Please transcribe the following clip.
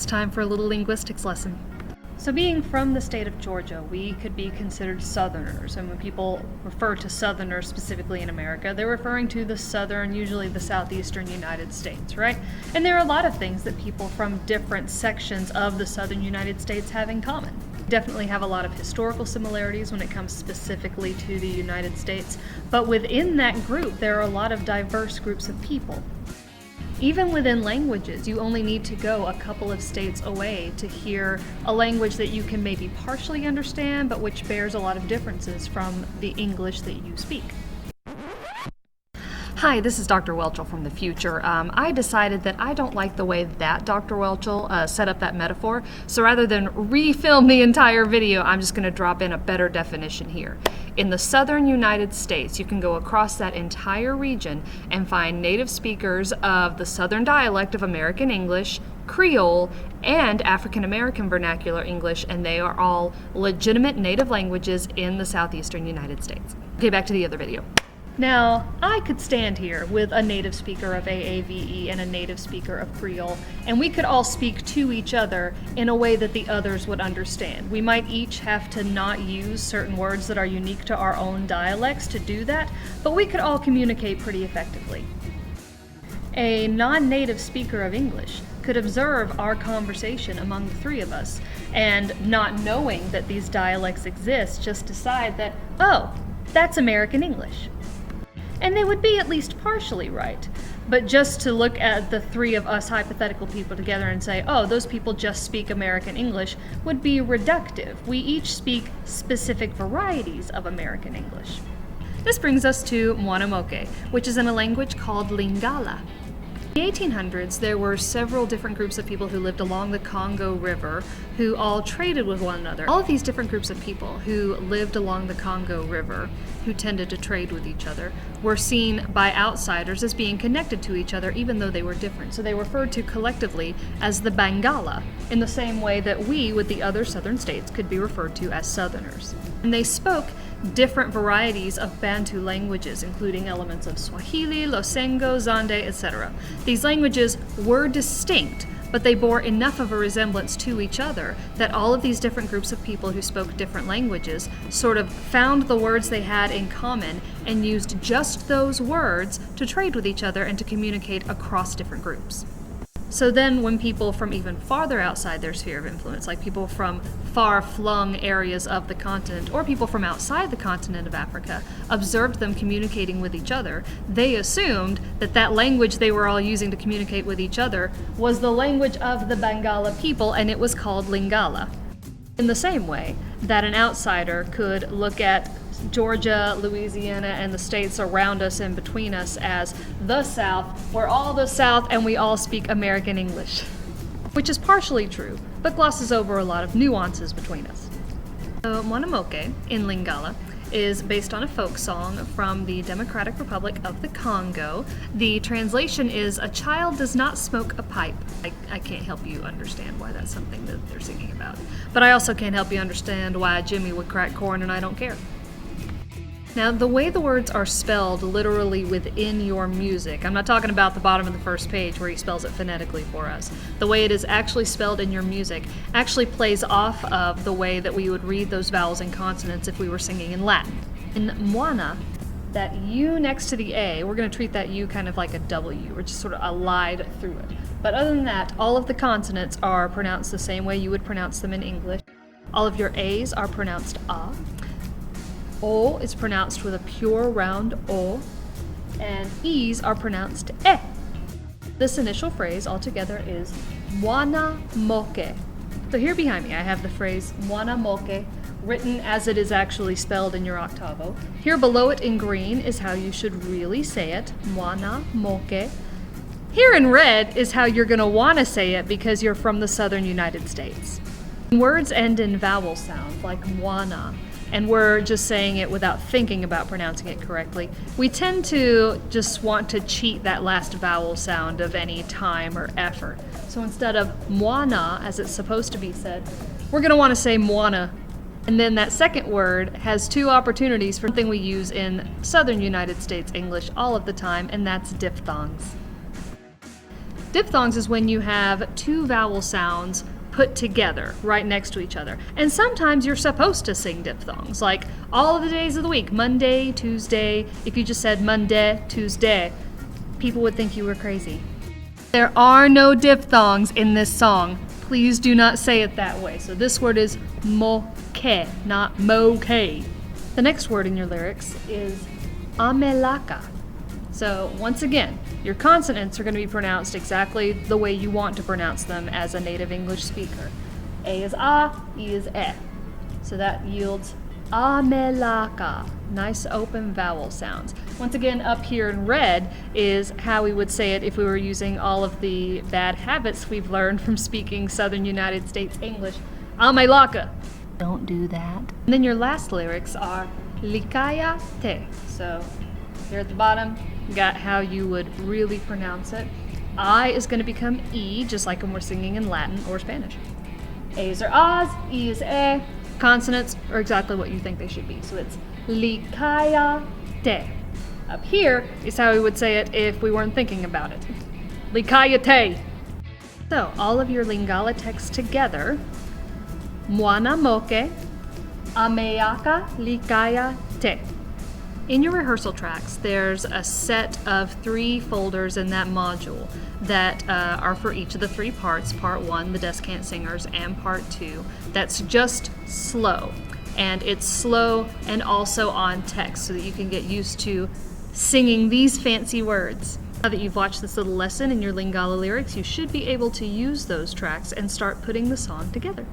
It's time for a little linguistics lesson. So being from the state of Georgia, we could be considered Southerners, and when people refer to Southerners specifically in America, they're referring to the southern, usually the southeastern United States, right? And there are a lot of things that people from different sections of the southern United States have in common. Definitely have a lot of historical similarities when it comes specifically to the United States, but within that group, there are a lot of diverse groups of people. Even within languages, you only need to go a couple of states away to hear a language that you can maybe partially understand, but which bears a lot of differences from the English that you speak. Hi, this is Dr. Welchel from the future. I decided that I don't like the way that Dr. Welchel set up that metaphor, so rather than refilm the entire video, I'm just going to drop in a better definition here. In the southern United States, you can go across that entire region and find native speakers of the southern dialect of American English, Creole, and African American vernacular English, and they are all legitimate native languages in the southeastern United States. Okay, back to the other video. Now, I could stand here with a native speaker of AAVE and a native speaker of Creole, and we could all speak to each other in a way that the others would understand. We might each have to not use certain words that are unique to our own dialects to do that, but we could all communicate pretty effectively. A non-native speaker of English could observe our conversation among the three of us, and not knowing that these dialects exist, just decide that, oh, that's American English. And they would be at least partially right. But just to look at the three of us hypothetical people together and say, oh, those people just speak American English, would be reductive. We each speak specific varieties of American English. This brings us to Muana Moke, which is in a language called Lingala. In the 1800s, there were several different groups of people who lived along the Congo River who all traded with one another. All of these different groups of people who lived along the Congo River, who tended to trade with each other, were seen by outsiders as being connected to each other even though they were different. So they were referred to collectively as the Bangala, in the same way that we, with the other southern states, could be referred to as Southerners. And they spoke different varieties of Bantu languages, including elements of Swahili, Losengo, Zande, etc. These languages were distinct, but they bore enough of a resemblance to each other that all of these different groups of people who spoke different languages sort of found the words they had in common and used just those words to trade with each other and to communicate across different groups. So then when people from even farther outside their sphere of influence, like people from far-flung areas of the continent or people from outside the continent of Africa, observed them communicating with each other, they assumed that that language they were all using to communicate with each other was the language of the Bangala people, and it was called Lingala. In the same way that an outsider could look at Georgia, Louisiana, and the states around us and between us as the South. We're all the South and we all speak American English, which is partially true, but glosses over a lot of nuances between us. So Muana Moke in Lingala is based on a folk song from the Democratic Republic of the Congo. The translation is, "A child does not smoke a pipe." I can't help you understand why that's something that they're singing about. But I also can't help you understand why Jimmy would crack corn and I don't care. Now, the way the words are spelled literally within your music, I'm not talking about the bottom of the first page where he spells it phonetically for us. The way it is actually spelled in your music actually plays off of the way that we would read those vowels and consonants if we were singing in Latin. In Muana, that U next to the A, we're going to treat that U kind of like a W, or just sort of allied through it. But other than that, all of the consonants are pronounced the same way you would pronounce them in English. All of your A's are pronounced A. O is pronounced with a pure round O, and E's are pronounced E. This initial phrase altogether is Muana Moke. So here behind me I have the phrase Muana Moke written as it is actually spelled in your octavo. Here below it in green is how you should really say it, Muana Moke. Here in red is how you're going to want to say it because you're from the southern United States. Words end in vowel sounds like Muana, and we're just saying it without thinking about pronouncing it correctly. We tend to just want to cheat that last vowel sound of any time or effort. So instead of Muana, as it's supposed to be said, we're going to want to say Muana. And then that second word has two opportunities for something we use in southern United States English all of the time, and that's diphthongs. Diphthongs is when you have two vowel sounds put together right next to each other. And sometimes you're supposed to sing diphthongs, like all of the days of the week, Monday, Tuesday. If you just said Monday, Tuesday, people would think you were crazy. There are no diphthongs in this song. Please do not say it that way. So this word is moke, not moke. The next word in your lyrics is amelaka. So once again, your consonants are going to be pronounced exactly the way you want to pronounce them as a native English speaker. A is a, E is e. So that yields amelaka. Nice open vowel sounds. Once again, up here in red is how we would say it if we were using all of the bad habits we've learned from speaking Southern United States English. Amelaka. Don't do that. And then your last lyrics are likaya te. So here at the bottom, you got how you would really pronounce it. I is going to become E, just like when we're singing in Latin or Spanish. A's are A's, E is E. Consonants are exactly what you think they should be. So it's likaya te. Up here is how we would say it if we weren't thinking about it. Likaya te. So all of your Lingala texts together. Muana Moke, ameaka likaya te. In your rehearsal tracks, there's a set of 3 folders in that module that are for each of the 3 parts. Part 1, the Descant Singers, and Part 2, that's just slow. And it's slow and also on text so that you can get used to singing these fancy words. Now that you've watched this little lesson in your Lingala lyrics, you should be able to use those tracks and start putting the song together.